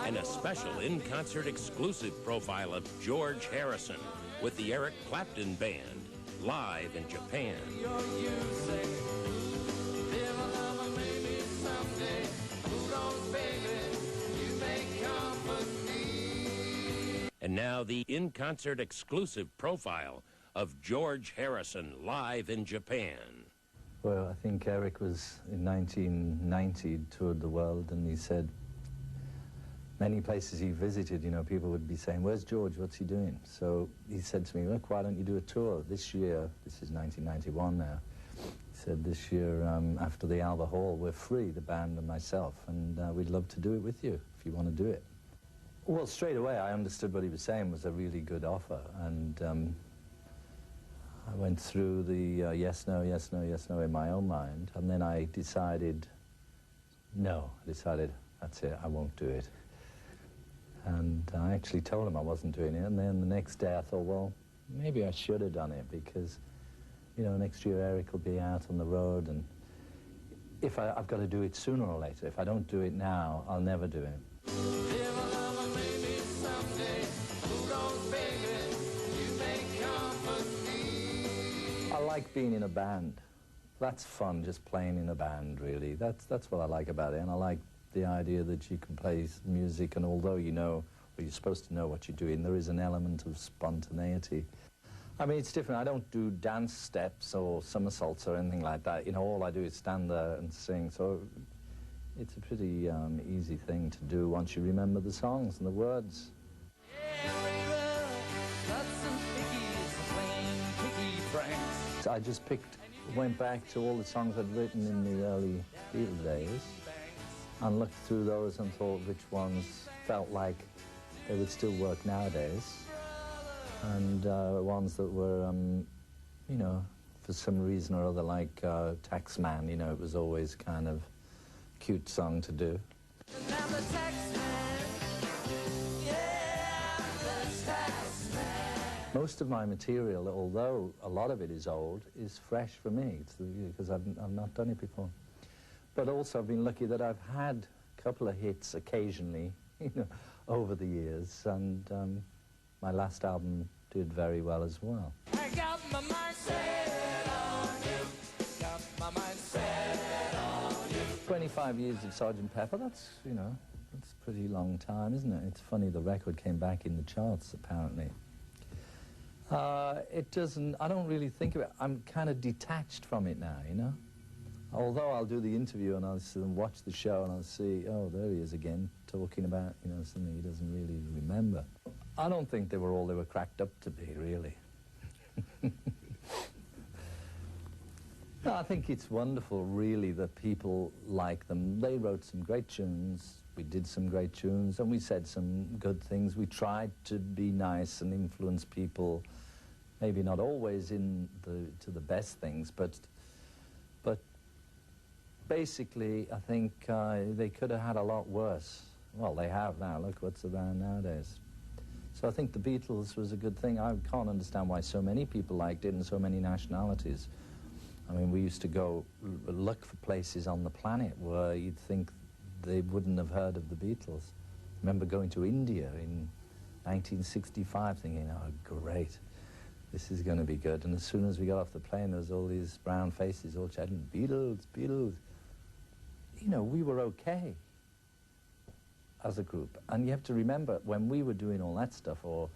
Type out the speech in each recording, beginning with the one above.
and a special in-concert exclusive profile of George Harrison with the Eric Clapton Band, live in Japan. And now the in-concert exclusive profile of George Harrison live in Japan. Well, I think Eric was in 1990, toured the world, and he said many places he visited, you know, people would be saying, "Where's George? What's he doing?" So he said to me, "Look, why don't you do a tour this year?" This is 1991 now. He said, "This year, after the Albert Hall, we're free, the band and myself, and we'd love to do it with you if you want to do it." Well, straight away I understood what he was saying was a really good offer, and I went through the yes, no, yes, no, yes, no in my own mind, and then I decided, that's it, I won't do it. And I actually told him I wasn't doing it, and then the next day I thought, well, maybe I should have done it, because, you know, next year Eric will be out on the road, and if I've got to do it sooner or later. If I don't do it now, I'll never do it. I like being in a band. That's fun, just playing in a band, really. That's what I like about it, and I like the idea that you can play music, and although you know, or you're supposed to know what you're doing, there is an element of spontaneity. I mean, it's different. I don't do dance steps or somersaults or anything like that. You know, all I do is stand there and sing, so it's a pretty easy thing to do once you remember the songs and the words. I just went back to all the songs I'd written in the early Beatles days and looked through those and thought which ones felt like they would still work nowadays, and ones that were, you know, for some reason or other, like Taxman, you know, it was always kind of a cute song to do. Most of my material, although a lot of it is old, is fresh for me, because I've not done it before. But also I've been lucky that I've had a couple of hits occasionally, you know, over the years, and my last album did very well as well. I got my mind set on you, got my mind set on you. 25 years of Sgt. Pepper, that's, you know, that's a pretty long time, isn't it? It's funny, the record came back in the charts, apparently. It doesn't, I don't really think of it. I'm kind of detached from it now, you know? Although I'll do the interview and I'll watch the show and I'll see, oh, there he is again, talking about, you know, something he doesn't really remember. I don't think they were all they were cracked up to be, really. No, I think it's wonderful, really, that people like them. They wrote some great tunes, we did some great tunes, and we said some good things. We tried to be nice and influence people, maybe not always to the best things, but basically, I think they could have had a lot worse. Well, they have now. Look what's around nowadays. So I think the Beatles was a good thing. I can't understand why so many people liked it and so many nationalities. I mean, we used to go look for places on the planet where you'd think they wouldn't have heard of the Beatles. I remember going to India in 1965 thinking, oh, great, this is going to be good. And as soon as we got off the plane, there was all these brown faces all chatting, Beatles, Beatles. You know, we were okay as a group. And you have to remember, when we were doing all that stuff, or,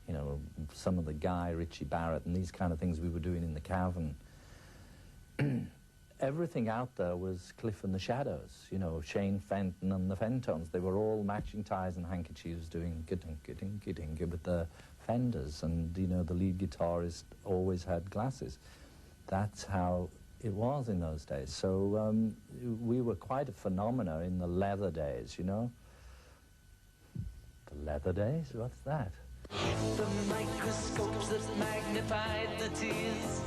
you know, some of the Guy, Richie Barrett, and these kind of things we were doing in the Cavern, everything out there was Cliff and the Shadows, you know, Shane Fenton and the Fentones. They were all matching ties and handkerchiefs doing gidding with the Fenders, and, you know, the lead guitarist always had glasses. That's how it was in those days. So we were quite a phenomena in the leather days, you know. The leather days? What's that? The microscopes that magnified the tears.